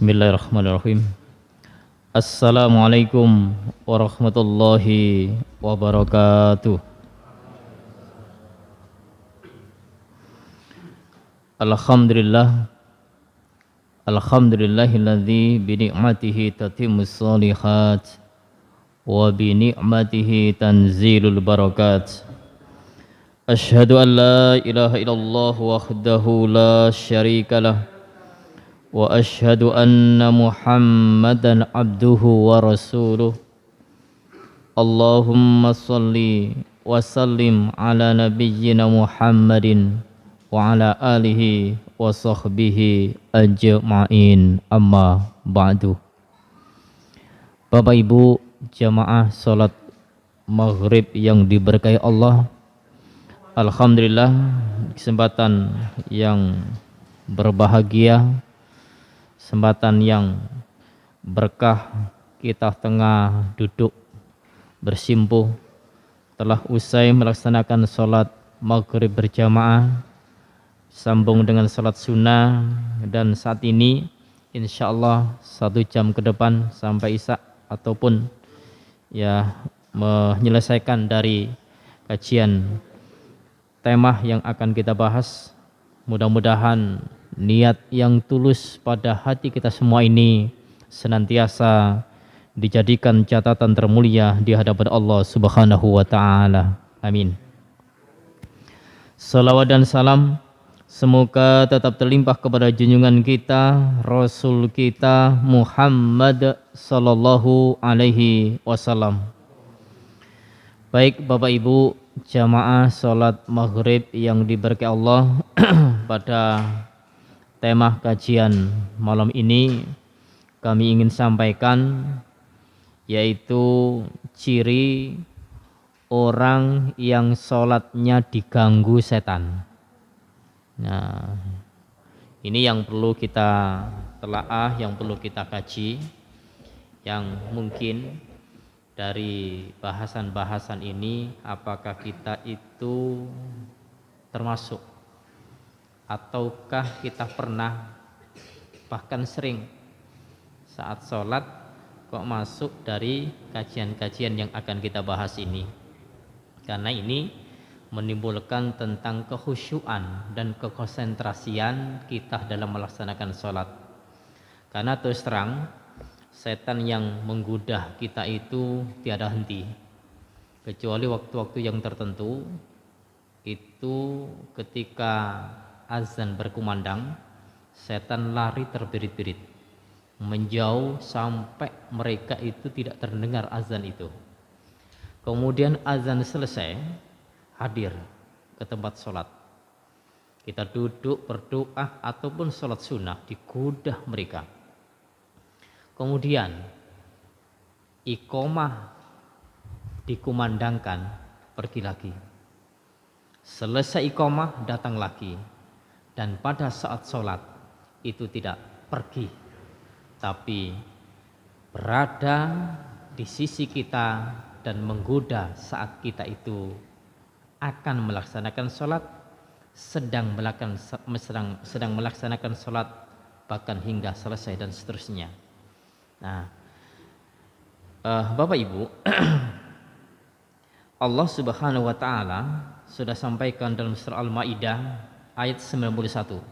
Bismillahirrahmanirrahim. Assalamualaikum warahmatullahi wabarakatuh. Alhamdulillah. Alhamdulillahilladzi bi ni'matihi tatimmus shalihat wa bi ni'matihi tanzilul barakat. Asyhadu an la ilaha illallah wahdahu la syarikalah wa asyhadu anna Muhammadan abduhu wa rasuluh. Allahumma salli wa sallim ala nabiyyina Muhammadin wa ala alihi wa sahbihi ajma'in, amma ba'du. Bapak Ibu jamaah salat maghrib yang diberkahi Allah, alhamdulillah kesempatan yang berbahagia, kesempatan yang berkah, kita tengah duduk bersimpuh telah usai melaksanakan sholat maghrib berjamaah, sambung dengan sholat sunnah, dan saat ini insya Allah 1 jam ke depan sampai isya ataupun ya menyelesaikan dari kajian tema yang akan kita bahas. Mudah-mudahan niat yang tulus pada hati kita semua ini senantiasa dijadikan catatan termulia di hadapan Allah Subhanahu wa taala. Amin. Salawat dan salam semoga tetap terlimpah kepada junjungan kita, Rasul kita Muhammad sallallahu alaihi wasallam. Baik Bapak Ibu jamaah salat maghrib yang diberkahi Allah, pada tema kajian malam ini kami ingin sampaikan yaitu ciri orang yang sholatnya diganggu setan. Nah, ini yang perlu kita telaah, yang perlu kita kaji, yang mungkin dari bahasan-bahasan ini apakah kita itu termasuk ataukah kita pernah bahkan sering saat sholat kok masuk dari kajian-kajian yang akan kita bahas ini, karena ini menimbulkan tentang kekhusyuan dan kekonsentrasian kita dalam melaksanakan sholat. Karena terus terang setan yang menggoda kita itu tiada henti, kecuali waktu-waktu yang tertentu. Itu ketika azan berkumandang, setan lari terbirit-birit menjauh sampai mereka itu tidak terdengar azan itu. Kemudian azan selesai, hadir ke tempat sholat. Kita duduk berdoa ataupun sholat sunnah, digoda mereka. Kemudian iqomah dikumandangkan, pergi lagi. Selesai iqomah datang lagi. Dan pada saat sholat itu tidak pergi, tapi berada di sisi kita dan menggoda saat kita itu akan melaksanakan sholat, sedang melaksanakan sholat, bahkan hingga selesai dan seterusnya. Nah, Bapak Ibu, Allah Subhanahu wa taala sudah sampaikan dalam surah Al-Maidah ayat 91.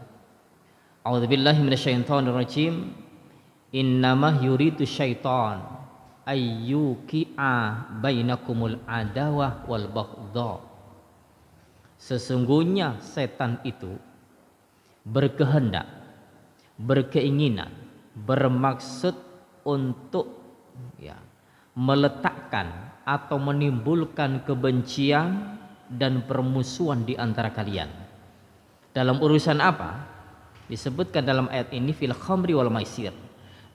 A'udzubillahi minasyaitonir rajim. Innamah yuridu syaitan ayyuqi'a bainakumul adawah wal baghdha. Sesungguhnya setan itu berkehendak, berkeinginan, bermaksud untuk meletakkan atau menimbulkan kebencian dan permusuhan di antara kalian. Dalam urusan apa? Disebutkan dalam ayat ini fil khamri wal maisir,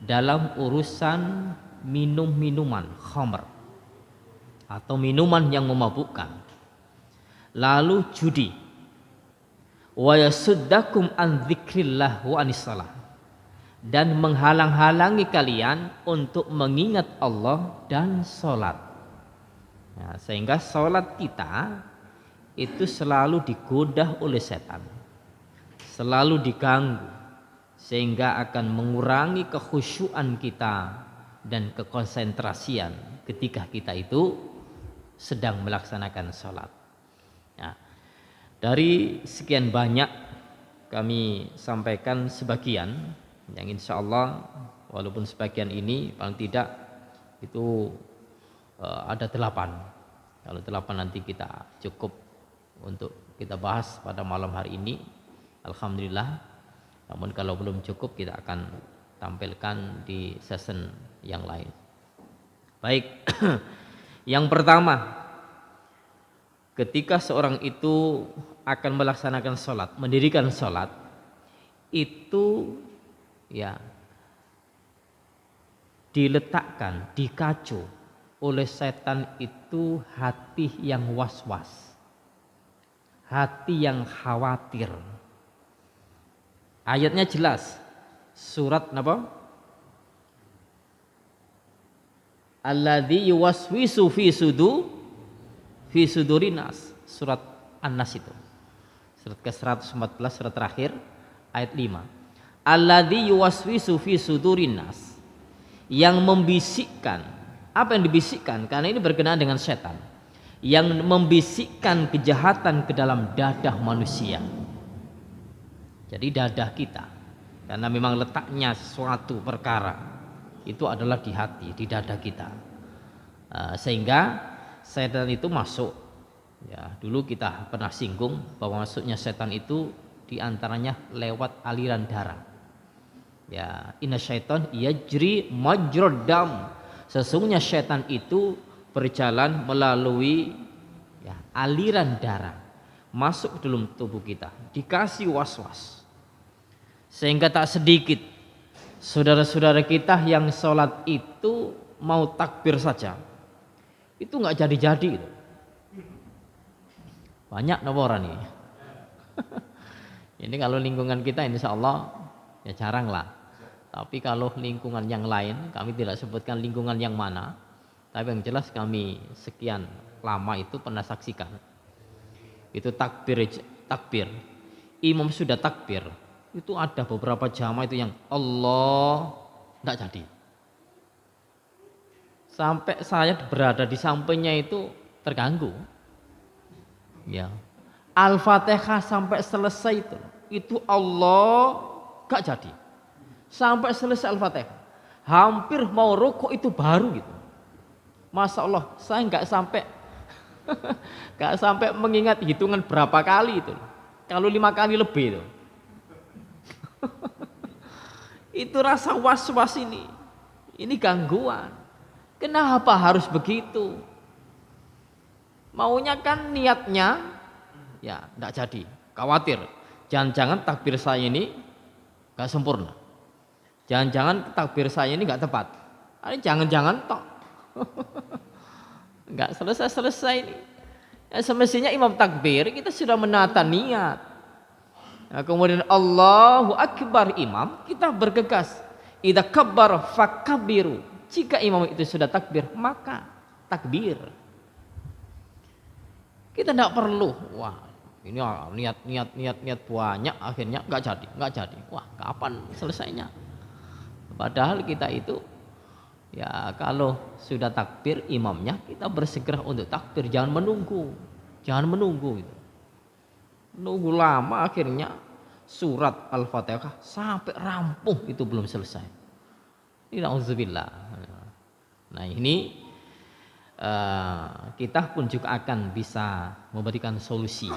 dalam urusan minum-minuman khamr atau minuman yang memabukkan, lalu judi, wa yasuddakum an dzikrillah wa anis shalah, dan menghalang-halangi kalian untuk mengingat Allah dan sholat. Nah, sehingga sholat kita itu selalu digoda oleh setan, selalu diganggu, sehingga akan mengurangi kekhusyuan kita dan kekonsentrasian ketika kita itu sedang melaksanakan sholat. Nah, dari sekian banyak kami sampaikan sebagian yang insya Allah walaupun sebagian ini paling tidak itu ada 8. Kalau 8 nanti kita cukup untuk kita bahas pada malam hari ini, alhamdulillah. Namun kalau belum cukup kita akan tampilkan di session yang lain. Baik. Yang pertama, ketika seorang itu akan melaksanakan sholat, mendirikan sholat, itu ya diletakkan, dikacu oleh setan itu hati yang was-was, hati yang khawatir. Ayatnya jelas, surat apa? Alladzi yuwaswisu fi sudurinas, surat An-Nas itu. Surat ke-114, surat terakhir, ayat 5. Alladzi yuwaswisu fi sudurinas, yang membisikkan. Apa yang dibisikkan? Karena ini berkenaan dengan setan. Yang membisikkan kejahatan ke dalam dadah manusia. Jadi dadah kita, karena memang letaknya suatu perkara itu adalah di hati, di dada kita, sehingga setan itu masuk. Ya, dulu kita pernah singgung bahwa masuknya setan itu diantaranya lewat aliran darah. Ya, inna syaitan yajri majrad dam. Sesungguhnya setan itu berjalan melalui ya, aliran darah masuk ke dalam tubuh kita, dikasih was-was, sehingga tak sedikit saudara-saudara kita yang sholat itu mau takbir saja itu nggak jadi-jadi gitu. Banyak orang nih. Ini kalau lingkungan kita insya Allah ya jarang lah. Tapi kalau lingkungan yang lain, kami tidak sebutkan lingkungan yang mana, tapi yang jelas kami sekian lama itu pernah saksikan. Itu takbir, imam sudah takbir, itu ada beberapa jamaah itu yang Allah tidak jadi. Sampai saya berada di sampingnya itu terganggu. Ya, Al-Fatihah sampai selesai itu Allah gak jadi. Sampai selesai Al-Fatihah, hampir mau rukuk itu baru gitu. Masya Allah, saya nggak sampai mengingat hitungan berapa kali itu. Kalau 5 kali lebih itu. Itu rasa was-was ini gangguan. Kenapa harus begitu? Maunya kan niatnya ya enggak jadi. Khawatir jangan-jangan takbir saya ini enggak sempurna. Jangan-jangan takbir saya ini enggak tepat. Ini jangan-jangan tok. Enggak selesai ini. Ya, semestinya imam takbir kita sudah menata niat. Nah, kemudian Allahu Akbar imam, kita bergegas. Idza kabbar fakabbiru. Jika imam itu sudah takbir, maka takbir. Kita tidak perlu, wah ini niat banyak, akhirnya nggak jadi. Wah, kapan selesainya? Padahal kita itu ya kalau sudah takbir imamnya, kita bersegera untuk takbir, jangan menunggu gitu. Nunggu lama akhirnya surat Al-Fatihah sampai rampung itu belum selesai. Na'udzubillah. Nah ini kita pun juga akan bisa memberikan solusi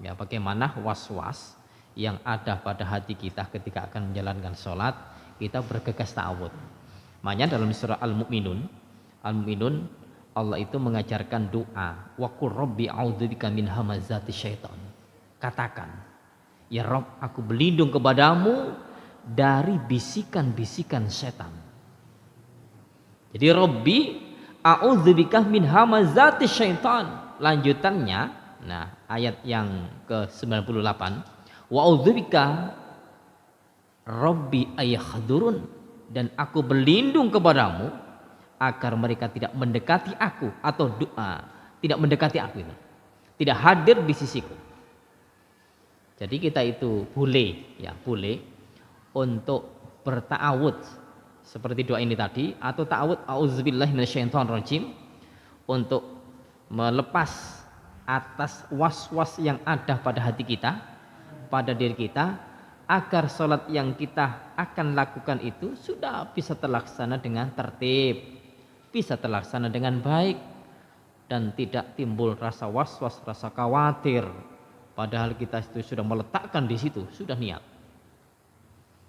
ya bagaimana was-was yang ada pada hati kita ketika akan menjalankan sholat, kita bergegas ta'awud. Makanya dalam surah Al-Mu'minun Allah itu mengajarkan doa, wa qur rabbi a'udzubika min hamazati syaitan. Katakan, ya Rabb, aku berlindung kepadamu dari bisikan-bisikan setan. Jadi Rabbi a'udzubika min hamazati syaitan. Lanjutannya, nah ayat yang ke-98, wa a'udzubika Rabbi ayahdurun, dan aku berlindung kepadamu agar mereka tidak mendekati aku, atau doa tidak mendekati aku itu, tidak hadir di sisiku. Jadi kita itu boleh untuk berta'awud seperti doa ini tadi, atau ta'awud auzubillahi minasyaitonirrajim, untuk melepas atas was-was yang ada pada hati kita, pada diri kita, agar sholat yang kita akan lakukan itu sudah bisa terlaksana dengan tertib, bisa terlaksana dengan baik, dan tidak timbul rasa was-was, rasa khawatir, padahal kita itu sudah meletakkan di situ, sudah niat.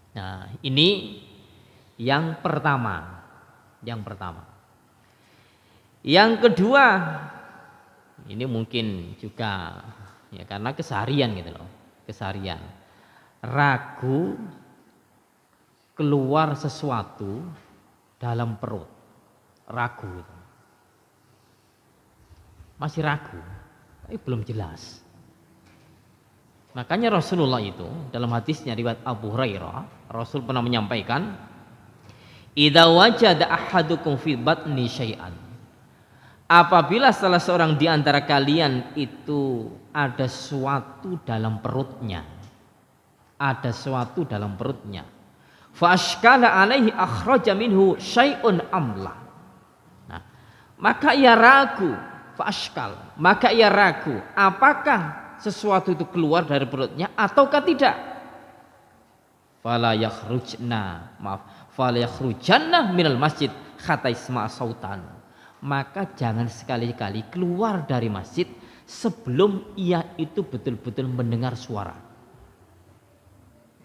Nah, ini yang pertama. Yang kedua, ini mungkin juga ya karena keseharian gitu loh, keseharian. Ragu keluar sesuatu dalam perut, ragu gitu. Masih ragu, tapi belum jelas. Makanya Rasulullah itu dalam hadisnya riwayat Abu Hurairah, Rasul pernah menyampaikan, idza wajada ahadukum fi batni syai'an, apabila salah seorang di antara kalian itu ada sesuatu dalam perutnya, ada sesuatu dalam perutnya, fa ashkala alaihi akhraja minhu syai'un amla. Nah, maka ia ragu, fa ashkal, maka ia ragu apakah sesuatu itu keluar dari perutnya ataukah tidak. Fala yakhrujanna minal masjid hatta yasma' sautan. Maka jangan sekali-kali keluar dari masjid sebelum ia itu betul-betul mendengar suara.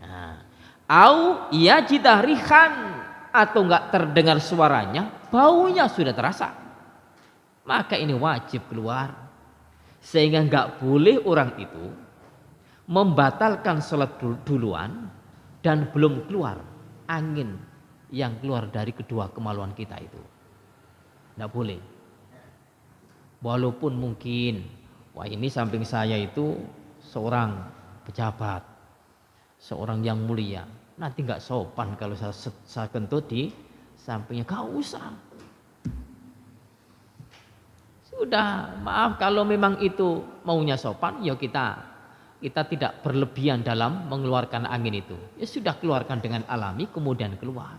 Nah, au yajida rihan, atau enggak terdengar suaranya, baunya sudah terasa. Maka ini wajib keluar. Sehingga enggak boleh orang itu membatalkan sholat duluan dan belum keluar angin yang keluar dari kedua kemaluan kita itu. Enggak boleh. Walaupun mungkin, wah ini samping saya itu seorang pejabat, seorang yang mulia, nanti enggak sopan kalau saya kentut di sampingnya. Gak usah. Sudah, maaf kalau memang itu maunya sopan, ya kita tidak berlebihan dalam mengeluarkan angin itu. Ya sudah, keluarkan dengan alami kemudian keluar.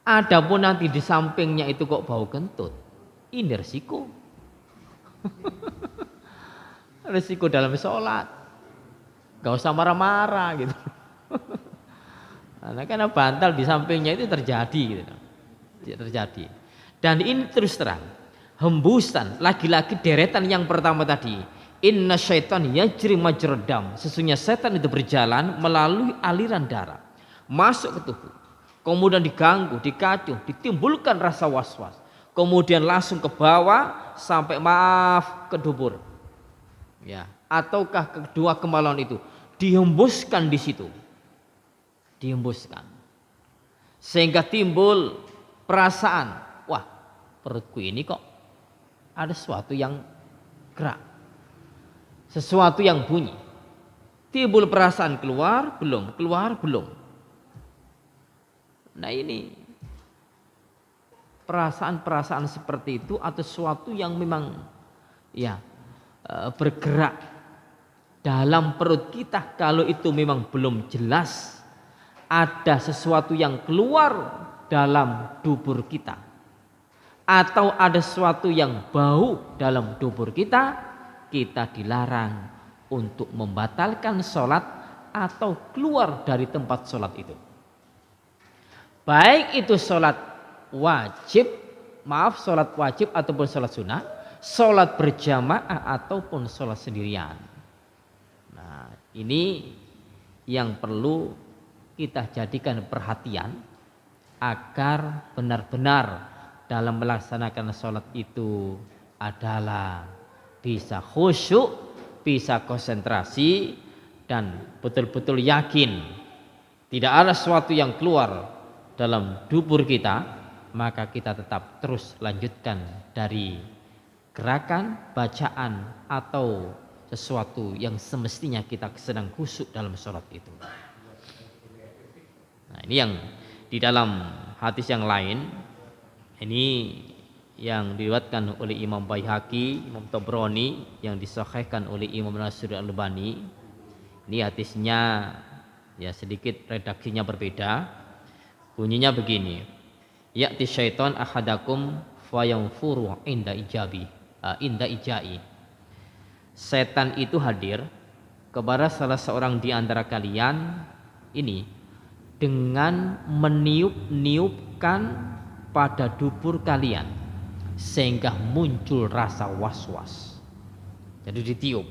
Adapun nanti di sampingnya itu kok bau kentut, ini resiko. Resiko dalam sholat. Gak usah marah-marah gitu. Karena bantal di sampingnya itu terjadi gitu. Terjadi. Dan ini terus terang, hembusan lagi-lagi deretan yang pertama tadi, inna syaitan yajri majrad dam, sesungguhnya setan itu berjalan melalui aliran darah masuk ke tubuh, kemudian diganggu, dikacau, ditimbulkan rasa was-was, kemudian langsung ke bawah sampai ke dubur, ya, ataukah kedua kemaluan itu dihembuskan di situ, dihembuskan sehingga timbul perasaan, wah perutku ini kok ada sesuatu yang gerak, sesuatu yang bunyi. Timbul perasaan keluar belum, keluar belum. Nah ini perasaan-perasaan seperti itu atau sesuatu yang memang ya bergerak dalam perut kita, kalau itu memang belum jelas ada sesuatu yang keluar dalam dubur kita, atau ada sesuatu yang bau dalam dubur kita, kita dilarang untuk membatalkan sholat atau keluar dari tempat sholat itu. Baik itu sholat wajib, sholat wajib ataupun sholat sunnah, sholat berjamaah ataupun sholat sendirian. Nah, ini yang perlu kita jadikan perhatian agar benar-benar dalam melaksanakan sholat itu adalah bisa khusyuk, bisa konsentrasi, dan betul-betul yakin tidak ada sesuatu yang keluar dalam dubur kita, maka kita tetap terus lanjutkan dari gerakan, bacaan, atau sesuatu yang semestinya kita sedang khusyuk dalam sholat itu. Nah, ini yang di dalam hadis yang lain, ini yang diriwayatkan oleh Imam Baihaqi, Imam Tabrani, yang disahihkan oleh Imam Nasir Al-Albani. Ini hadisnya Ya, sedikit redaksinya berbeda. Bunyinya begini. Ya'ti syaiton ahadakum fayanfuru inda ijai. Setan itu hadir kepada salah seorang di antara kalian ini dengan meniup-niupkan pada dubur kalian sehingga muncul rasa was-was. Jadi ditiup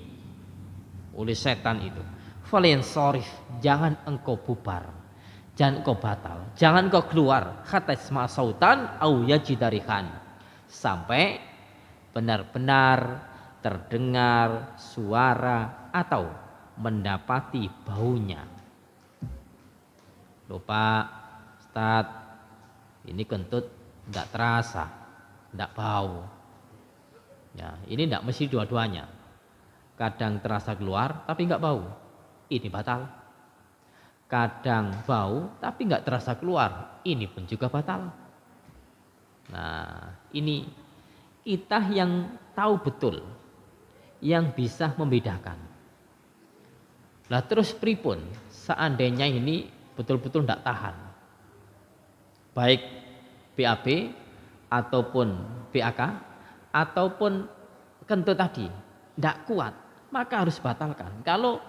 oleh setan itu. Falen sorif, jangan engkau bubar, jangan engkau batal, jangan engkau keluar. Kata isma sautan au yajidarihan, sampai benar-benar terdengar suara atau mendapati baunya. Lupa Ustaz, ini kentut tidak terasa, tidak bau. Ya, ini tidak mesti dua-duanya. Kadang terasa keluar tapi nggak bau, ini batal. Kadang bau tapi nggak terasa keluar, ini pun juga batal. Nah, ini kita yang tahu betul, yang bisa membedakan. Nah, terus pripun seandainya ini betul-betul tidak tahan, baik BAB ataupun BAK ataupun kentut tadi tidak kuat, maka harus batalkan. Kalau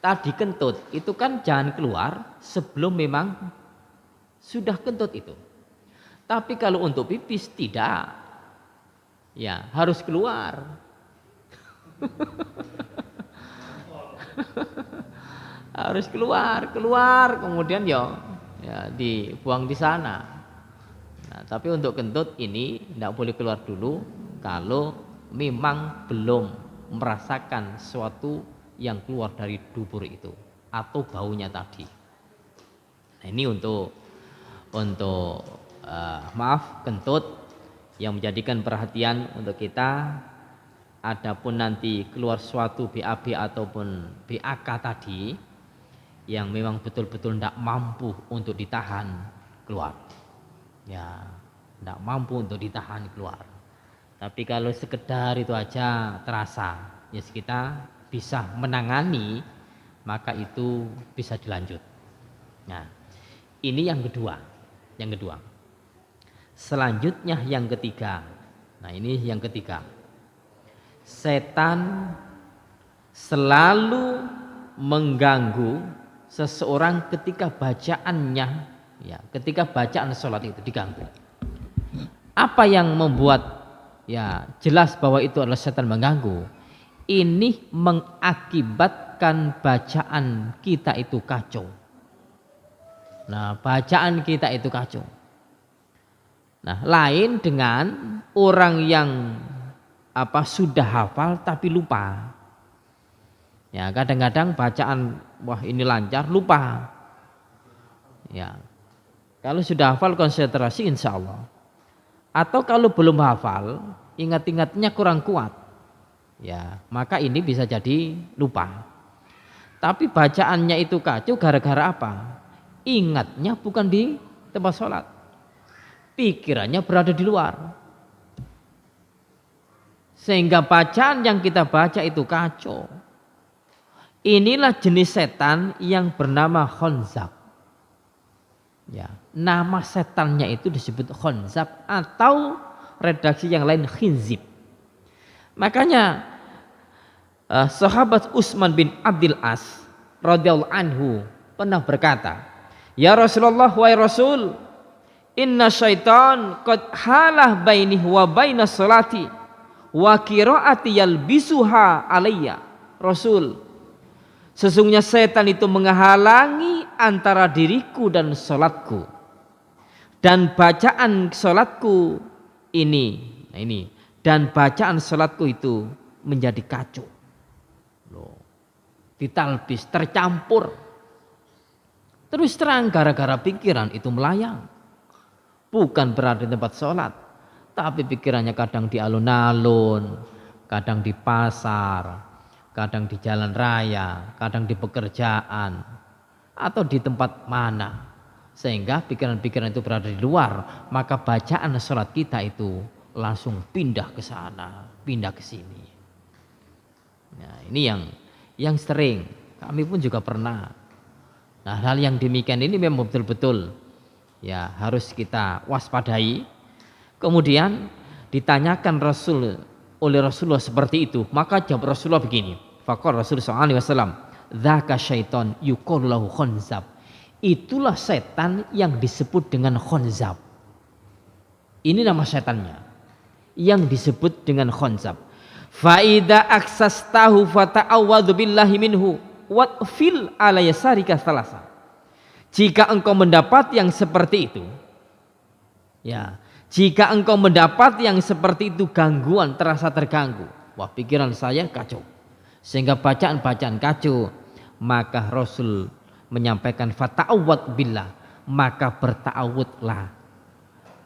tadi kentut itu kan jangan keluar sebelum memang sudah kentut itu. Tapi kalau untuk pipis tidak, ya harus keluar. Harus keluar kemudian ya dibuang di sana. Nah, tapi untuk kentut ini tidak boleh keluar dulu kalau memang belum merasakan sesuatu yang keluar dari dubur itu atau baunya tadi. Nah, ini untuk kentut yang menjadikan perhatian untuk kita. Adapun nanti keluar suatu BAB ataupun BAK tadi yang memang betul-betul tidak mampu untuk ditahan keluar, ya tidak mampu untuk ditahan keluar. Tapi kalau sekedar itu aja terasa, ya kita bisa menangani, maka itu bisa dilanjut. Nah, ini yang kedua. Selanjutnya yang ketiga. Nah, ini yang ketiga. Setan selalu mengganggu seseorang ketika bacaannya, ya, ketika bacaan sholat itu diganggu. Apa yang membuat ya jelas bahwa itu adalah setan mengganggu? Ini mengakibatkan bacaan kita itu kacau. Nah, bacaan kita itu kacau. Nah, lain dengan orang yang sudah hafal tapi lupa. Ya, kadang-kadang bacaan wah ini lancar lupa. Ya. Kalau sudah hafal konsentrasi insya Allah. Atau kalau belum hafal, ingat-ingatnya kurang kuat. Ya, maka ini bisa jadi lupa. Tapi bacaannya itu kacau gara-gara apa? Ingatnya bukan di tempat sholat. Pikirannya berada di luar. Sehingga bacaan yang kita baca itu kacau. Inilah jenis setan yang bernama khonzab. Ya, nama setannya itu disebut khonzab atau redaksi yang lain khinzib. Makanya sahabat Utsman bin Abdul As radhiyallahu anhu pernah berkata, "Ya Rasulullah, wahai Rasul, inna syaitan qad halah baini wa baina salati wa qiraati yalbisuha alayya." Rasul, sesungguhnya setan itu menghalangi antara diriku dan salatku dan bacaan salatku ini dan bacaan salatku itu menjadi kacau. Loh, ditalbis, tercampur. Terus terang gara-gara pikiran itu melayang. Bukan berada di tempat sholat, tapi pikirannya kadang di alun-alun, kadang di pasar, kadang di jalan raya, kadang di pekerjaan, atau di tempat mana. Sehingga pikiran-pikiran itu berada di luar, maka bacaan sholat kita itu langsung pindah ke sana, pindah ke sini. Nah, ini yang sering, kami pun juga pernah Nah, hal yang demikian ini memang betul-betul ya harus kita waspadai. Kemudian ditanyakan oleh Rasulullah seperti itu, maka jawab Rasulullah begini. Faqala Rasulullah sallallahu alaihi wasallam, "Dzaka syaiton yuqalu lahu khanzab." Itulah setan yang disebut dengan khanzab. Ini nama setannya yang disebut dengan khanzab. Fa idza aksastahu fata'awwadhu billahi minhu watfil ala yasarika salasa. Jika engkau mendapat yang seperti itu, ya, jika engkau mendapat yang seperti itu, gangguan, terasa terganggu, wah pikiran saya kacau, sehingga bacaan-bacaan kacau, maka Rasul menyampaikan fata'awwad billah, maka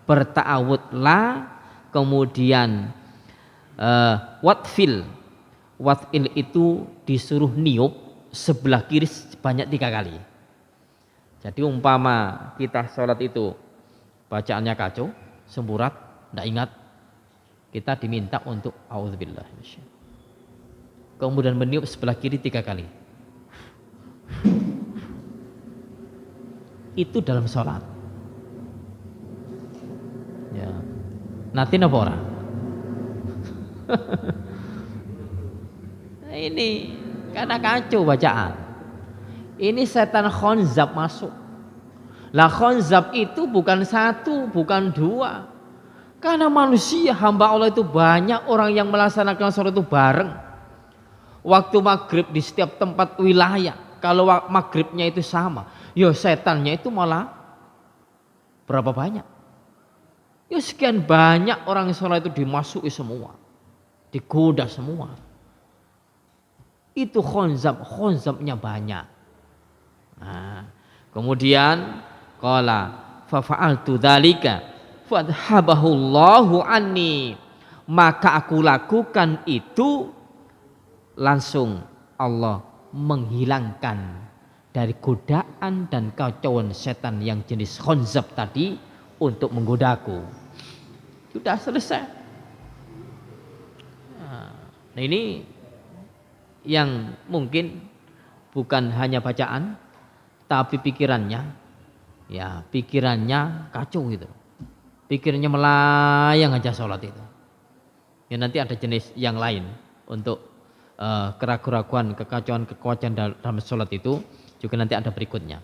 berta'awudlah, kemudian watfil itu disuruh niup sebelah kiri sebanyak 3 kali. Jadi umpama kita sholat itu bacaannya kacau, semburat, tidak ingat, kita diminta untuk auzubillah, kemudian meniup sebelah kiri 3 kali. Itu dalam sholat. Ya. Nanti napa ora? Ini karena kacau bacaan. Ini setan khanzab masuk. Lah khanzab itu bukan 1, bukan 2. Karena manusia hamba Allah itu banyak orang yang melaksanakan sholat itu bareng. Waktu maghrib di setiap tempat wilayah, kalau maghribnya itu sama, ya setannya itu malah berapa banyak? Ya sekian banyak orang sholat itu dimasuki semua, digoda semua. Itu khanzabnya banyak. Nah, kemudian qala fa fa'altu dzalika fadhhabahullahu anni, maka aku lakukan itu, langsung Allah menghilangkan dari godaan dan kacauan setan yang jenis khanzab tadi untuk menggodaku. Sudah selesai. Nah, ini yang mungkin bukan hanya bacaan, tapi pikirannya kacau gitu. Pikirannya melayang aja sholat itu. Ya nanti ada jenis yang lain untuk keraguan-keraguan, kekacauan dalam sholat itu juga nanti ada berikutnya.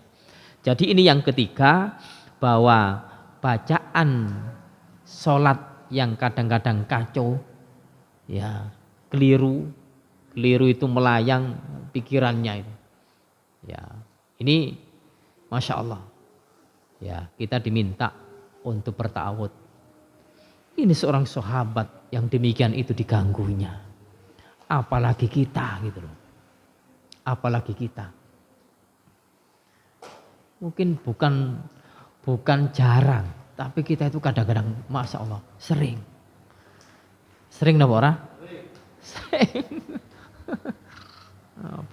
Jadi ini yang ketiga, bahwa bacaan sholat yang kadang-kadang kacau, ya keliru itu melayang pikirannya itu. Ya, ini Masya Allah, ya kita diminta untuk berta'awud. Ini seorang sahabat yang demikian itu diganggunya, apalagi kita gitu loh. Apalagi kita. Mungkin bukan jarang, tapi kita itu kadang-kadang Masya Allah sering napa ora? Sering.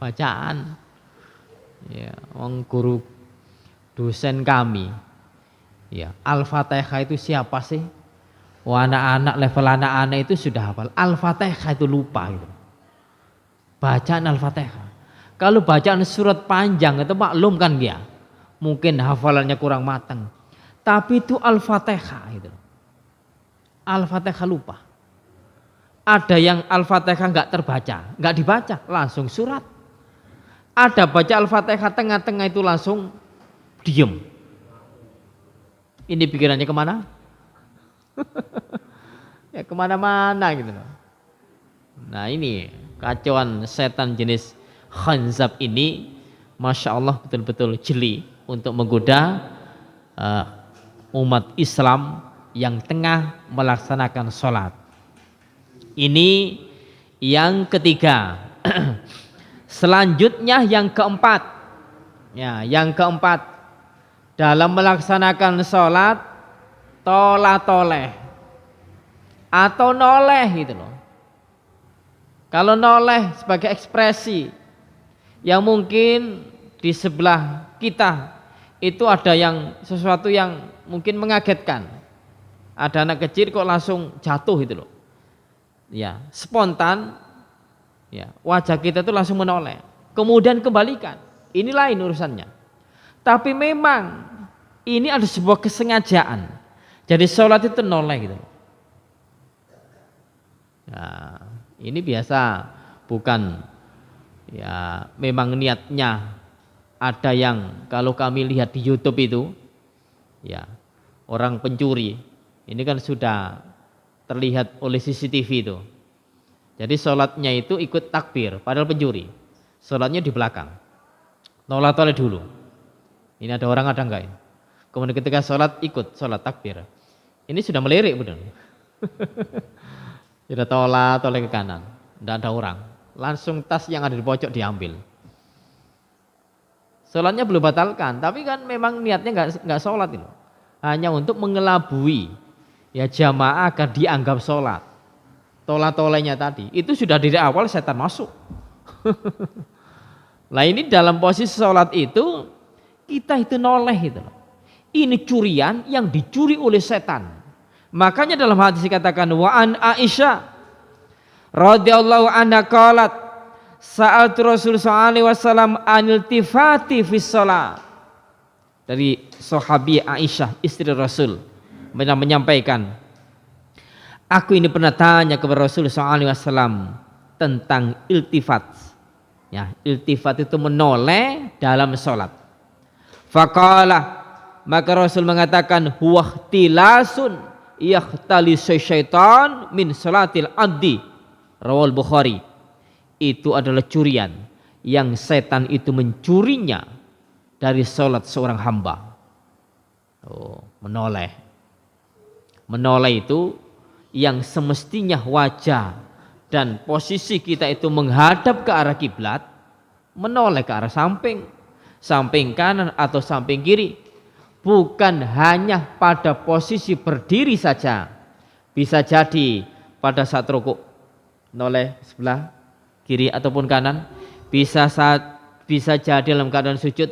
Bacaan, ya, guru dosen kami, ya, Al-Fatihah itu siapa sih? Wah, anak-anak level anak-anak itu sudah hafal Al-Fatihah, itu lupa gitu. Bacaan Al-Fatihah. Kalau bacaan surat panjang itu maklum kan dia, mungkin hafalannya kurang matang. Tapi itu Al-Fatihah itu, Al-Fatihah lupa. Ada yang Al-Fatihah nggak terbaca, nggak dibaca, langsung surat. Ada baca Al-Fatihah tengah-tengah itu langsung diem. Ini pikirannya kemana? Ya kemana-mana gitu loh. Nah ini kacauan setan jenis khanzab ini, Masya Allah betul-betul jeli untuk menggoda umat Islam yang tengah melaksanakan sholat. Ini yang ketiga. Selanjutnya yang keempat, ya, yang keempat dalam melaksanakan sholat, tolah-toleh atau noleh gitu loh. Kalau noleh sebagai ekspresi yang mungkin di sebelah kita itu ada yang sesuatu yang mungkin mengagetkan. Ada anak kecil kok langsung jatuh gitu loh. Ya, spontan, ya, wajah kita itu langsung menoleh. Kemudian kembalikan. Ini lain urusannya. Tapi memang ini ada sebuah kesengajaan. Jadi sholat itu noleh gitu. Nah, ini biasa bukan ya memang niatnya ada yang kalau kami lihat di YouTube itu ya orang pencuri ini kan sudah terlihat oleh CCTV itu. Jadi sholatnya itu ikut takbir padahal pencuri. Sholatnya di belakang. Noleh dulu. Ini ada orang ada enggak ini? Kemudian ketika sholat ikut sholat takbir. Ini sudah melirik benar. Sudah toleh ke kanan, tidak ada orang. Langsung tas yang ada di pojok diambil. Sholatnya belum batalkan, tapi kan memang niatnya nggak sholat itu. Hanya untuk mengelabui ya jamaah agar dianggap sholat. Toleh-tolehnya tadi itu sudah dari awal setan masuk. Nah ini dalam posisi sholat itu kita itu noleh itu. Ini curian yang dicuri oleh setan. Makanya dalam hadis dikatakan wa an Aisyah radhiyallahu anha qalat sa'altu Rasul sallallahu alaihi wasallam anil tifati fi shalah. Dari sahabi Aisyah istri Rasul menyampaikan, aku ini pernah tanya kepada Rasul sallallahu alaihi wasallam tentang iltifat. Ya, iltifat itu menoleh dalam salat. Faqala, maka Rasul mengatakan huwa ikhtilasun yakhtali syaitan min salatil abdi, rawal Bukhari. Itu adalah curian yang setan itu mencurinya dari salat seorang hamba. Menoleh itu yang semestinya wajah dan posisi kita itu menghadap ke arah kiblat, menoleh ke arah samping kanan atau samping kiri. Bukan hanya pada posisi berdiri saja, bisa jadi pada saat rukuk noleh sebelah kiri ataupun kanan, bisa jadi dalam keadaan sujud,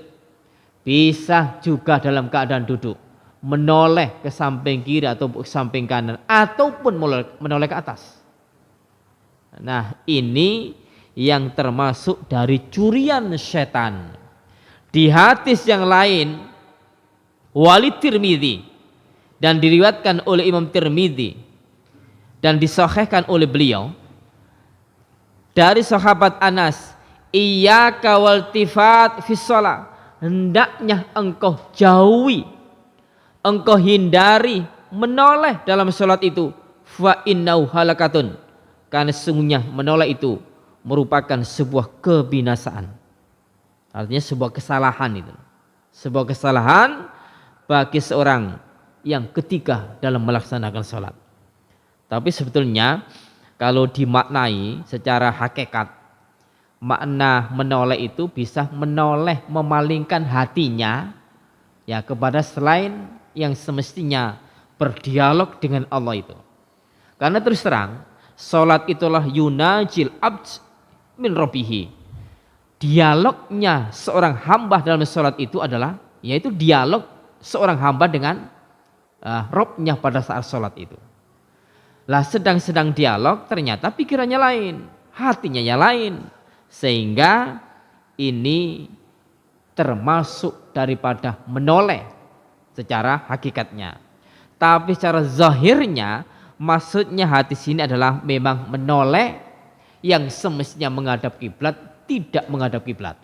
bisa juga dalam keadaan duduk, menoleh ke samping kiri atau ke samping kanan ataupun menoleh ke atas. Nah ini yang termasuk dari curian setan. Di hadis yang lain Walid Tirmidzi dan diriwayatkan oleh Imam Tirmidzi dan disahihkan oleh beliau dari sahabat Anas, iyyaka wal tifat fi shalah, hendaknya engkau jauhi, engkau hindari menoleh dalam salat itu, fa innau halakatun, karena sesungguhnya menoleh itu merupakan sebuah kebinasaan. Artinya sebuah kesalahan itu. Sebuah kesalahan bagi seorang yang ketika dalam melaksanakan sholat. Tapi sebetulnya kalau dimaknai secara hakikat, makna menoleh itu bisa menoleh, memalingkan hatinya ya kepada selain yang semestinya berdialog dengan Allah itu. Karena terus terang sholat itulah yunajil abd min rabbihi. Dialognya seorang hamba dalam sholat itu adalah yaitu dialog seorang hamba dengan Robnya pada saat sholat itu. Lah sedang dialog ternyata pikirannya lain, hatinya yang lain, sehingga ini termasuk daripada menoleh secara hakikatnya. Tapi secara zahirnya maksudnya hati sini adalah memang menoleh yang semestinya menghadap kiblat tidak menghadap kiblat.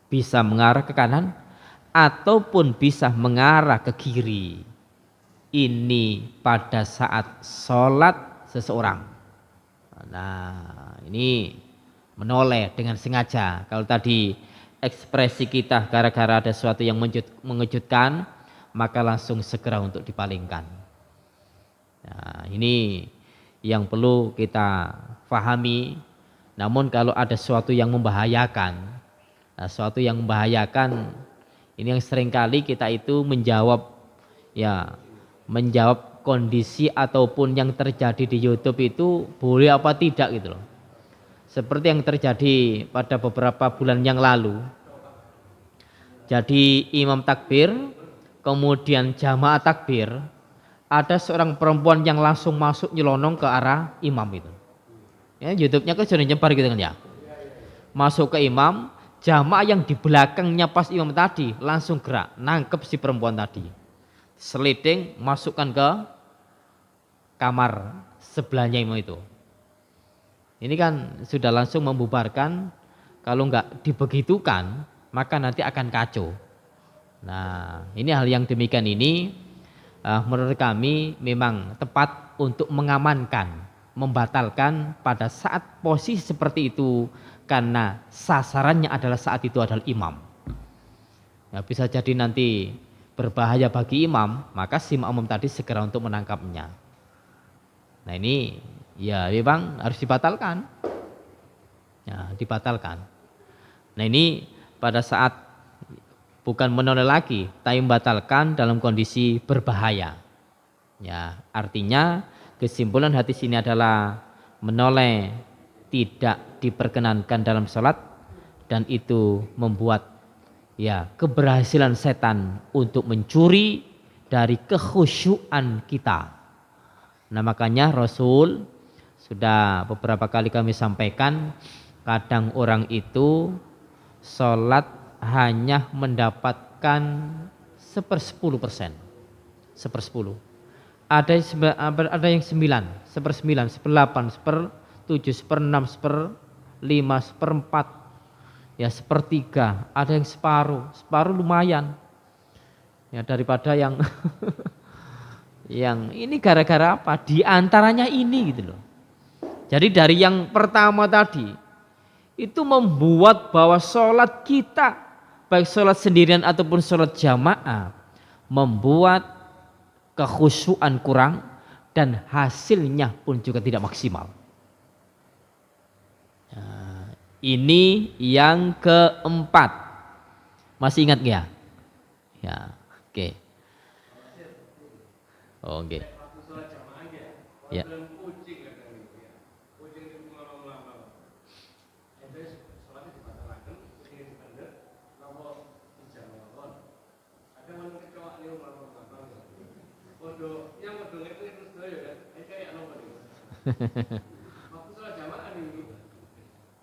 Bisa mengarah ke kanan ataupun bisa mengarah ke kiri. Ini pada saat sholat seseorang. Nah ini menoleh dengan sengaja. Kalau tadi ekspresi kita gara-gara ada sesuatu yang mengejutkan, maka langsung segera untuk dipalingkan. Nah ini yang perlu kita pahami. Namun kalau ada sesuatu yang membahayakan, ini yang seringkali kita itu menjawab kondisi ataupun yang terjadi di YouTube itu boleh apa tidak gitu loh. Seperti yang terjadi pada beberapa bulan yang lalu. Jadi imam takbir, kemudian jamaah takbir, ada seorang perempuan yang langsung masuk nyelonong ke arah imam itu. Ya, YouTube-nya kan sudah nyebar gitu kan ya. Masuk ke imam, jamaah yang di belakangnya pas imam tadi langsung gerak nangkep si perempuan tadi, seliding masukkan ke kamar sebelahnya imam itu. Ini kan sudah langsung membubarkan. Kalau nggak dibegitukan maka nanti akan kacau. Nah ini hal yang demikian ini menurut kami memang tepat untuk mengamankan, membatalkan pada saat posisi seperti itu, karena sasarannya adalah saat itu adalah imam. Ya, bisa jadi nanti berbahaya bagi imam, maka si makmum tadi segera untuk menangkapnya. Nah ini ya memang harus dibatalkan. Ya, dibatalkan. Nah ini pada saat bukan menoleh lagi, tapi membatalkan dalam kondisi berbahaya. Ya, artinya kesimpulan hadis ini adalah menoleh tidak diperkenankan dalam sholat, dan itu membuat ya keberhasilan setan untuk mencuri dari kekhusyuan kita. Nah makanya Rasul sudah beberapa kali kami sampaikan, kadang orang itu sholat hanya mendapatkan 1/10%, 1/10. Ada yang 9, 1/9, 1/8, 1/7, 1/6, 1/5, 1/4, ya 1/3. Ada yang separuh lumayan. Ya daripada yang yang ini gara-gara apa? Di antaranya ini gitu loh. Jadi dari yang pertama tadi itu membuat bahwa sholat kita, baik sholat sendirian ataupun sholat jamaah, membuat kekhusyuan kurang dan hasilnya pun juga tidak maksimal. Nah, ini yang keempat. Masih ingat nggak? Ya, oke. Oh, oke. Ya.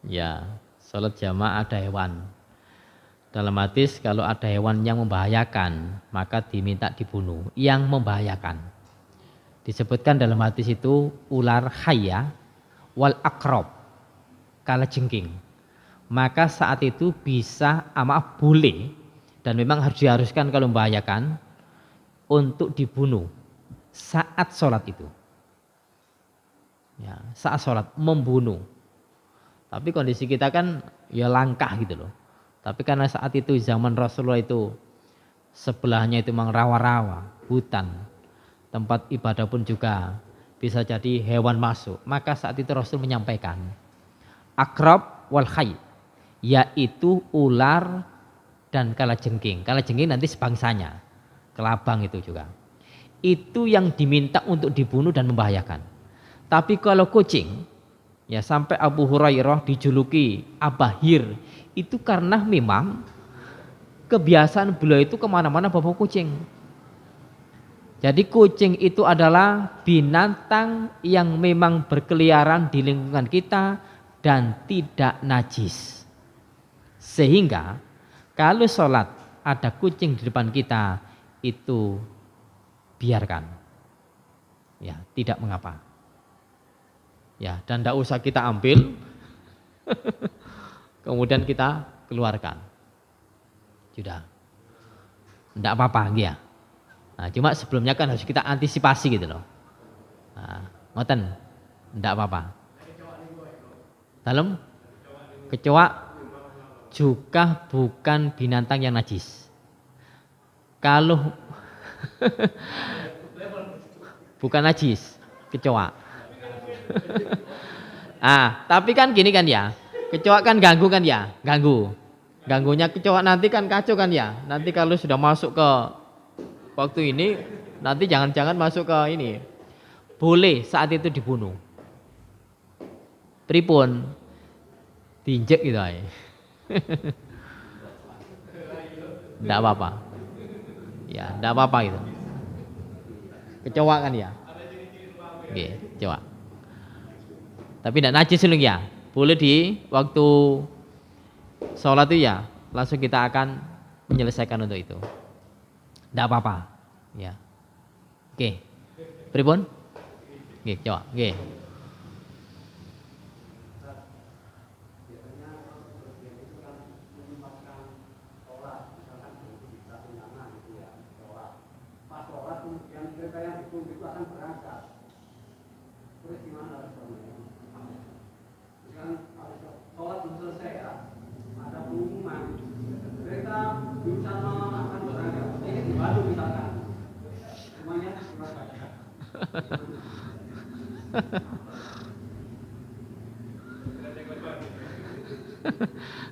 Ya, sholat jamaah ada hewan. Dalam hadis kalau ada hewan yang membahayakan maka diminta dibunuh. Yang membahayakan disebutkan dalam hadis itu ular hayya wal akrob, kalajengking. Maka saat itu bisa boleh dan memang harus diharuskan kalau membahayakan untuk dibunuh saat sholat itu. Ya, saat sholat membunuh. Tapi kondisi kita kan ya langkah gitu loh. Tapi karena saat itu zaman Rasulullah itu sebelahnya itu memang rawa-rawa, hutan, tempat ibadah pun juga bisa jadi hewan masuk. Maka saat itu Rasul menyampaikan akrab wal khay, yaitu ular dan kalajengking. Kalajengking nanti sebangsanya, kelabang itu juga. Itu yang diminta untuk dibunuh dan membahayakan. Tapi kalau kucing, ya sampai Abu Hurairah dijuluki Abahir, itu karena memang kebiasaan beliau itu kemana-mana bawa kucing. Jadi kucing itu adalah binatang yang memang berkeliaran di lingkungan kita dan tidak najis. Sehingga kalau sholat ada kucing di depan kita, itu biarkan. Ya, tidak mengapa. Ya, dan tidak usah kita ambil, kemudian kita keluarkan. Sudah, tidak apa-apa, ya. Nah, cuma sebelumnya kan harus kita antisipasi gitu loh. Nah, ngoten, tidak apa-apa. Dalam kecoa juga bukan binatang yang najis. Kalau bukan najis, kecoa. Tapi kan gini kan ya, kecoa kan ganggu kan ya, ganggunya kecoa nanti kan kacau kan ya. Nanti kalau sudah masuk ke waktu ini, nanti jangan-jangan masuk ke ini, boleh saat itu dibunuh. Pripun diinjek gitu aja. Tidak apa-apa. Ya, tidak apa-apa gitu. Kecoa kan ya. Oke, kecoa. Tapi tidak najis dulu ya. Boleh di waktu sholat itu ya langsung kita akan menyelesaikan untuk itu. Tidak apa-apa. Ya. Oke. Pripun? Oke, coba. Oke.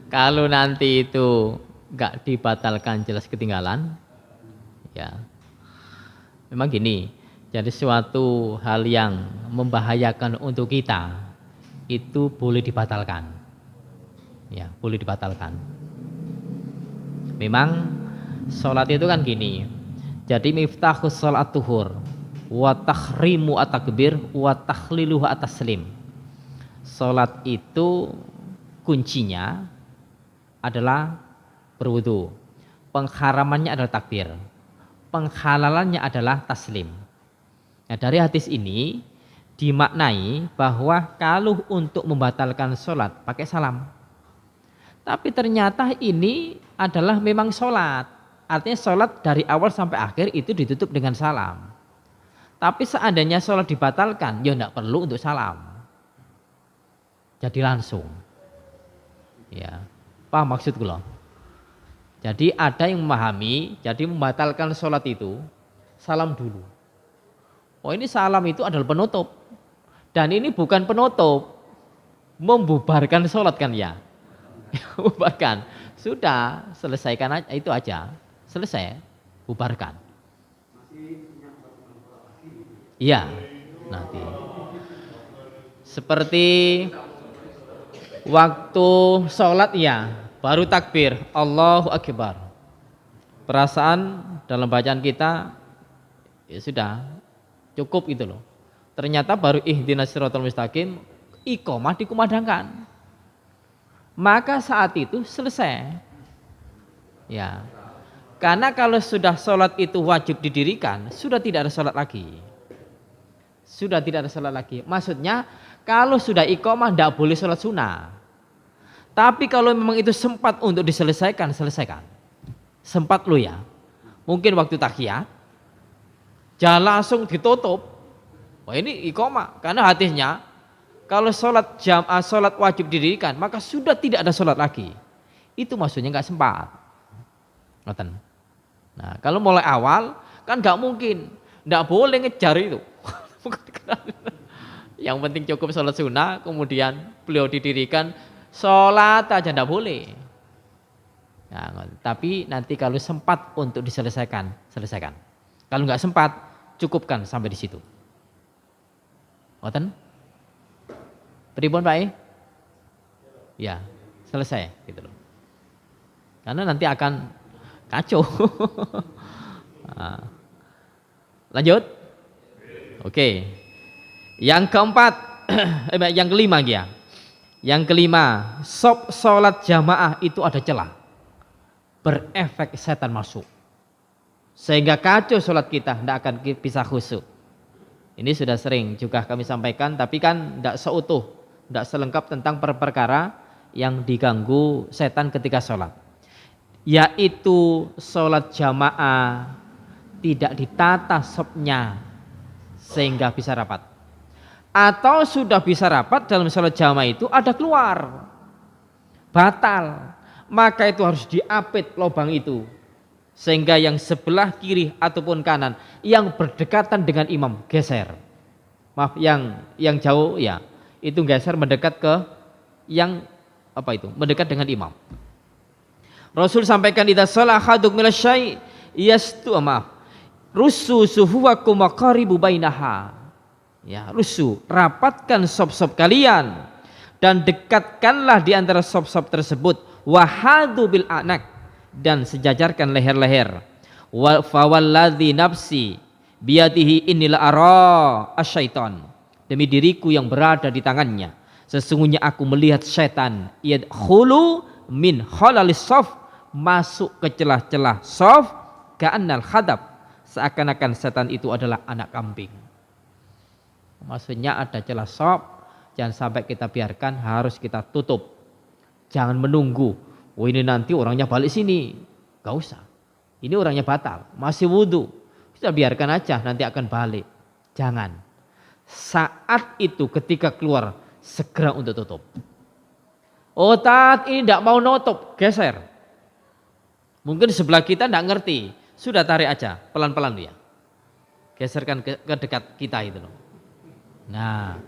Kalau nanti itu nggak dibatalkan jelas ketinggalan, ya memang gini. Jadi suatu hal yang membahayakan untuk kita itu boleh dibatalkan, ya boleh dibatalkan. Memang sholat itu kan gini. Jadi miftahus sholat tuhur, wa tahrimu at-takbir, wa tahliluhu at-taslim. Sholat itu kuncinya adalah berwudu. Pengharamannya adalah takbir. Penghalalannya adalah taslim. Nah, dari hadis ini dimaknai bahwa kalau untuk membatalkan sholat pakai salam. Tapi ternyata ini adalah memang sholat. Artinya sholat dari awal sampai akhir itu ditutup dengan salam. Tapi seandainya sholat dibatalkan, ya tidak perlu untuk salam. Jadi langsung. Ya, paham maksudku loh. Jadi ada yang memahami, jadi membatalkan sholat itu salam dulu. Oh ini salam itu adalah penutup. Dan ini bukan penutup, membubarkan sholat kan ya. Bubarkan. Sudah, selesaikan aja, itu aja. Selesai, bubarkan. Iya, nanti. Seperti waktu sholat ya, baru takbir, Allahu Akbar. Perasaan dalam bacaan kita, ya sudah, cukup itu loh. Ternyata baru ihdinas siratal mustaqim, iqamah dikumandangkan. Maka saat itu selesai. Ya. Karena kalau sudah sholat itu wajib didirikan, sudah tidak ada sholat lagi. Sudah tidak ada sholat lagi. Maksudnya kalau sudah iqamah tidak boleh sholat sunnah. Tapi kalau memang itu sempat untuk diselesaikan, selesaikan. Sempat lo ya. Mungkin waktu tahiyat, jangan langsung ditutup. Wah ini iqamah. Karena hadisnya kalau sholat jamaah, sholat wajib didirikan, maka sudah tidak ada sholat lagi. Itu maksudnya nggak sempat. Nah kalau mulai awal kan nggak mungkin, nggak boleh ngejar itu. Yang penting cukup sholat sunnah, kemudian beliau didirikan, sholat aja nggak boleh. Nah, tapi nanti kalau sempat untuk diselesaikan, selesaikan. Kalau nggak sempat, cukupkan sampai di situ. Ngoten? Pripun Pak? Ya, selesai gitu loh. Karena nanti akan kacau. Nah. Lanjut. Oke. Yang keempat, yang kelima ya. Yang kelima, sholat jamaah itu ada celah. Berefek setan masuk. Sehingga kacau sholat kita, tidak akan bisa khusyuk. Ini sudah sering juga kami sampaikan, tapi kan tidak seutuh, tidak selengkap tentang perkara yang diganggu setan ketika sholat. Yaitu sholat jamaah tidak ditata sopnya sehingga bisa rapat. Atau sudah bisa rapat dalam sholat jamaah itu ada keluar, batal. Maka itu harus diapit lubang itu. Sehingga yang sebelah kiri ataupun kanan yang berdekatan dengan imam geser. Maaf, yang jauh ya, itu geser mendekat ke yang apa itu? Mendekat dengan imam. Rasul sampaikan idza shalla ahaduk minasyai yastu maaf. Rusu suhuwakum maqaribu bainaha. Ya, rusu, rapatkan sop-sop kalian dan dekatkanlah di antara sop-sop tersebut wahadu bil anak dan sejajarkan leher-leher. Wa fawalladzi nafsi biyadihi innila ara asyaiton. Demi diriku yang berada di tangannya, sesungguhnya aku melihat setan yadkhulu min khalalis shaf, masuk ke celah-celah shaf, ka'annal khadab, seakan-akan setan itu adalah anak kambing. Maksudnya ada celah shaf, jangan sampai kita biarkan, harus kita tutup. Jangan menunggu, oh ini nanti orangnya balik sini. Gak usah, ini orangnya batal, masih wudu, kita biarkan aja nanti akan balik. Jangan. Saat itu ketika keluar, segera untuk tutup. Oh tat, ini tidak mau nutup, geser. Mungkin sebelah kita tidak ngerti, sudah tarik aja, pelan-pelan dia. Geserkan ke dekat kita itu loh. Nah,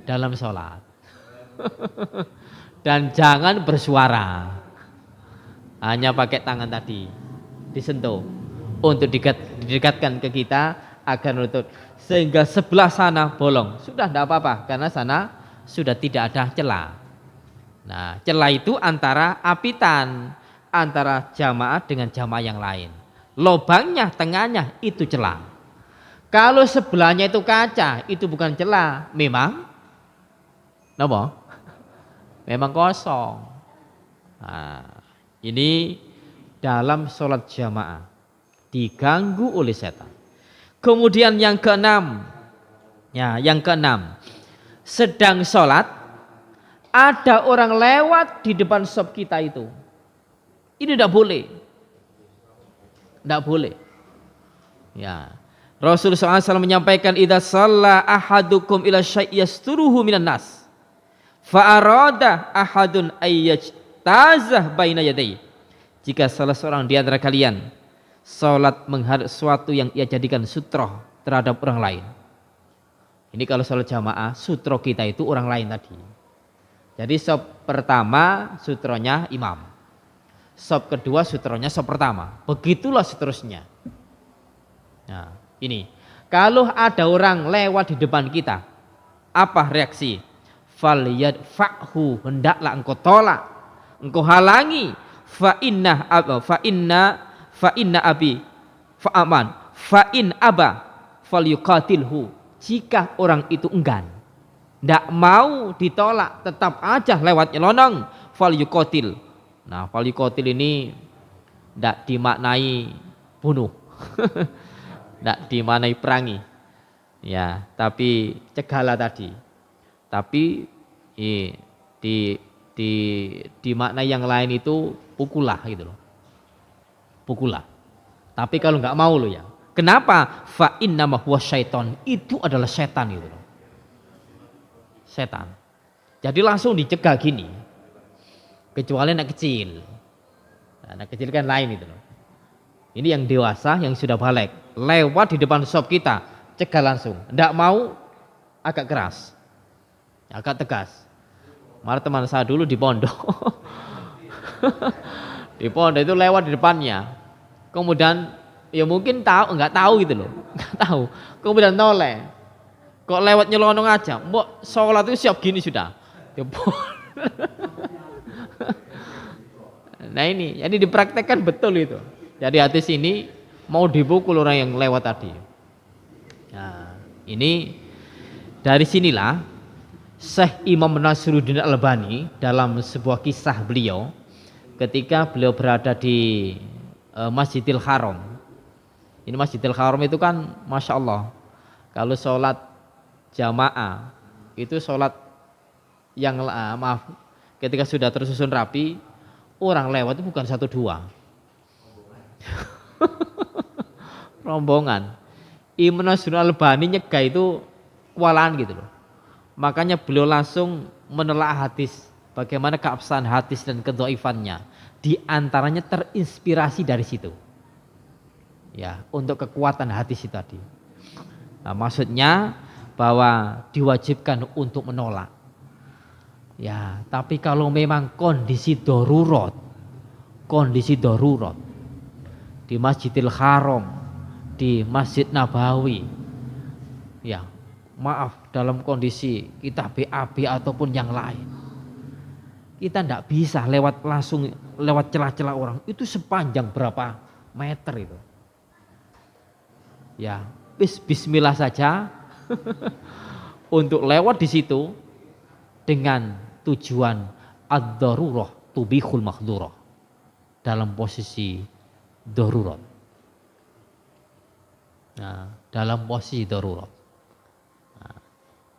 dalam sholat. Dan jangan bersuara. Hanya pakai tangan tadi, disentuh. Untuk didekatkan ke kita agar menutup. Sehingga sebelah sana bolong. Sudah tidak apa-apa, karena sana sudah tidak ada celah. Nah, celah itu antara apitan, antara jamaah dengan jamaah yang lain. Lobangnya, tengahnya itu celah. Kalau sebelahnya itu kaca, itu bukan celah, memang apa? Memang kosong. Nah, ini dalam sholat jamaah diganggu oleh setan. Kemudian yang keenam, sedang sholat ada orang lewat di depan shop kita itu. Ini tidak boleh, tidak boleh. Ya. Rasulullah SAW menyampaikan, idza shalla ahadukum ila syai' yasturuhu minan nas fa arada ahadun ayyajtazah baina yadayhi. Jika salah seorang di antara kalian salat menghadap sesuatu yang ia jadikan sutroh terhadap orang lain. Ini kalau salat jamaah, sutroh kita itu orang lain tadi. Jadi sop pertama sutronya imam, sop kedua sutronya sop pertama, begitulah seterusnya. Nah, ini kalau ada orang lewat di depan kita, apa reaksi? Falyadfa'hu, hendaklah engkau tolak, engkau halangi. Fa inna abi fa'aman fa in aba falyuqatilhu. Jika orang itu enggan, tidak mau ditolak, tetap aja lewat nyelonong, falyuqatil. Nah, falyuqatil ini tidak dimaknai bunuh. Tidak dimanai perangi, ya, tapi cegahlah tadi. Tapi di makna yang lain itu pukulah gitu loh, pukulah. Tapi kalau nggak mau lo ya, kenapa? Fa innama huwa syaiton, itu adalah setan gitu loh, setan. Jadi langsung dicegah gini, kecuali anak kecil. Anak kecil kan lain itu loh. Ini yang dewasa yang sudah balik lewat di depan shop kita, cegah langsung. Tidak mau, agak keras, agak tegas. Malah teman saya dulu di pondok, di pondok itu lewat di depannya, kemudian ya mungkin nggak tahu gitu loh, nggak tahu. Kemudian noleh, kok lewat nyelonong aja, mbok sholat itu siap gini sudah. Nah ini dipraktekkan betul itu. Jadi hadis ini mau dipukul orang yang lewat tadi. Nah, ini dari sinilah Syekh Imam Nasruddin Al-Albani dalam sebuah kisah beliau ketika beliau berada di Masjidil Haram. Ini Masjidil Haram itu kan Masya Allah, kalau sholat jamaah itu sholat yang ketika sudah tersusun rapi, orang lewat itu bukan 1-2 rombongan. Imam Nasruddin Al-Albani nyegah itu kewalahan gitu loh. Makanya beliau langsung menelaah hadis, bagaimana keabsahan hadis dan kedhaifannya. Di antaranya terinspirasi dari situ. Ya, untuk kekuatan hadis itu tadi. Nah, maksudnya bahwa diwajibkan untuk menolak. Ya, tapi kalau memang kondisi darurat di Masjidil Haram, di Masjid Nabawi, ya maaf, dalam kondisi kita BAB ataupun yang lain, kita tidak bisa langsung lewat celah-celah orang itu sepanjang berapa meter itu. Ya, bismillah saja untuk lewat di situ dengan tujuan ad-darurah tubihul makhdurah, dalam posisi darurat. Nah, dalam posisi darurat. Nah,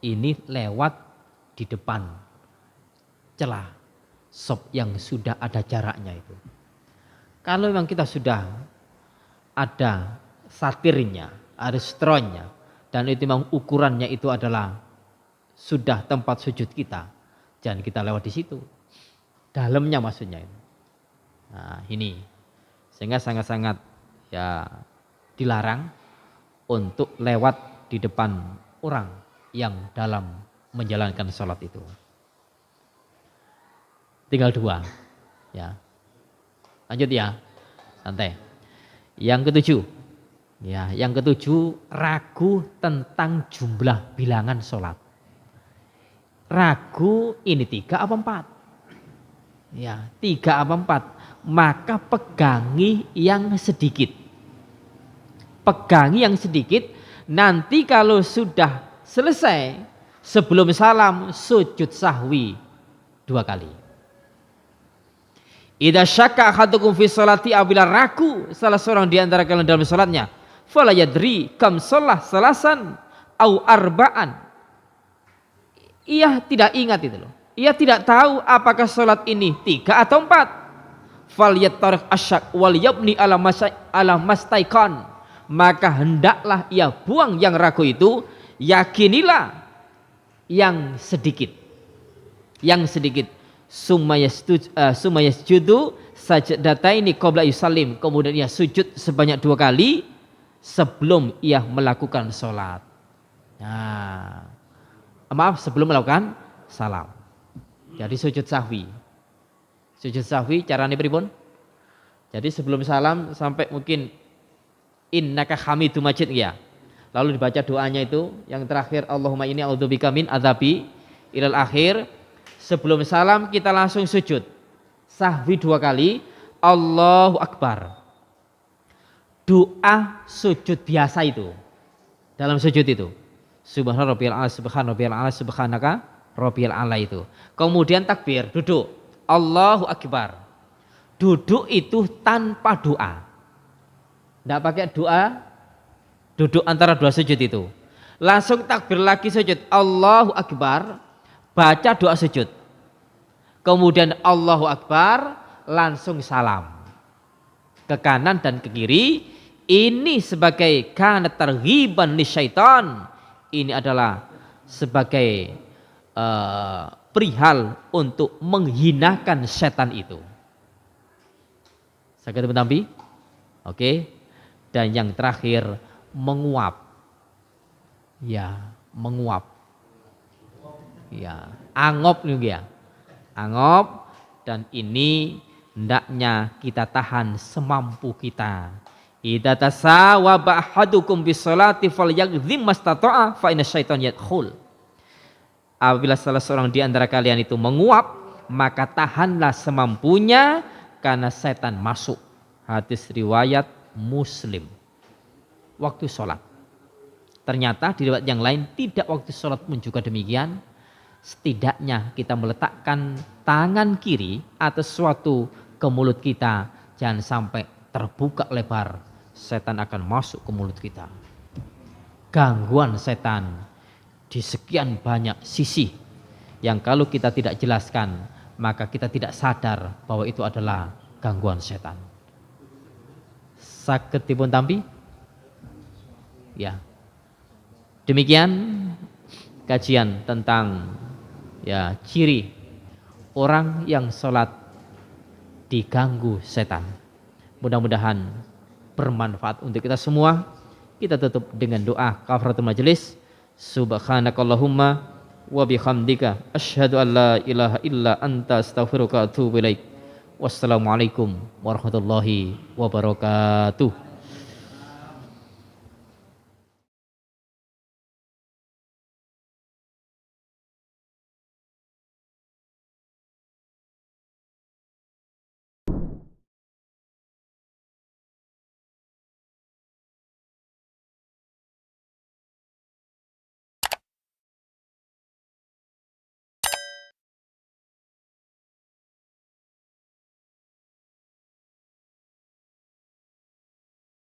ini lewat di depan celah sop yang sudah ada jaraknya itu. Kalau memang kita sudah ada satirnya, ada stronnya, dan itu memang ukurannya itu adalah sudah tempat sujud kita, jangan kita lewat di situ. Dalamnya maksudnya itu. Nah, ini sehingga sangat-sangat ya dilarang untuk lewat di depan orang yang dalam menjalankan sholat itu. Tinggal 2 ya. Lanjut ya, santai. Yang ketujuh, ya, yang ketujuh ragu tentang jumlah bilangan sholat. Ragu ini 3 apa 4? Ya, 3 apa 4? Maka pegangi yang sedikit. Pegangi yang sedikit, nanti kalau sudah selesai sebelum salam sujud sahwi 2 kali. Idza syakka ahadukum fi sholati, apabila ragu salah seorang di antara kalian dalam salatnya, fala yadri kam shalah salasan au arba'an. Ia tidak ingat itu loh. Ia tidak tahu apakah salat ini 3 atau 4. Fal yattariq asyak wal yabni ala mastaiqan. Maka hendaklah ia buang yang ragu itu, yakinilah yang sedikit. Yang sedikit. Sumayasjudu sajdataini qabla yusallim. Kemudian ia sujud sebanyak 2 kali sebelum ia melakukan sholat. Nah, maaf, sebelum melakukan salam. Jadi sujud sahwi. Sujud sahwi caranya pripun? Jadi sebelum salam sampai mungkin innaka hamidum majid ya. Lalu dibaca doanya itu yang terakhir, Allahumma inni a'udzubika min adzabi ilal akhir. Sebelum salam kita langsung sujud sahwi 2 kali, Allahu Akbar. Doa sujud biasa itu. Dalam sujud itu Subhana rabbiyal a'la, subhana rabbiyal a'la, subhanaka rabbiyal a'la itu. Kemudian takbir, duduk, Allahu Akbar. Duduk itu tanpa doa. Tidak pakai doa, duduk antara 2 sujud itu. Langsung takbir lagi sujud, Allahu Akbar, baca doa sujud. Kemudian Allahu Akbar, langsung salam. Ke kanan dan ke kiri, ini sebagai kana targhiban lisyaitan. Ini adalah sebagai perihal untuk menghinakan setan itu. Sakit tampi? Oke. Dan yang terakhir menguap. Ya, menguap. Ya, angop nih ya. Angop, dan ini hendaknya kita tahan semampu kita. Idza tasawaba ahadukum bis sholati falyagzim mastata'a fa inna syaitan yadkhul. Apabila salah seorang di antara kalian itu menguap, maka tahanlah semampunya karena setan masuk. Hadis riwayat Muslim. Waktu sholat. Ternyata di riwayat yang lain tidak waktu sholat pun juga demikian. Setidaknya kita meletakkan tangan kiri atas suatu ke mulut kita. Jangan sampai terbuka lebar. Setan akan masuk ke mulut kita. Gangguan setan di sekian banyak sisi. Yang kalau kita tidak jelaskan, maka kita tidak sadar bahwa itu adalah gangguan setan. Saged dipun tampi? Ya. Demikian kajian tentang ya ciri orang yang sholat diganggu setan. Mudah-mudahan bermanfaat untuk kita semua. Kita tutup dengan doa kafaratul majelis. Subhanakallahumma wa bihamdika asyhadu an la ilaha illa anta astaghfiruka wa atubu ilaik. Wassalamualaikum warahmatullahi wabarakatuh.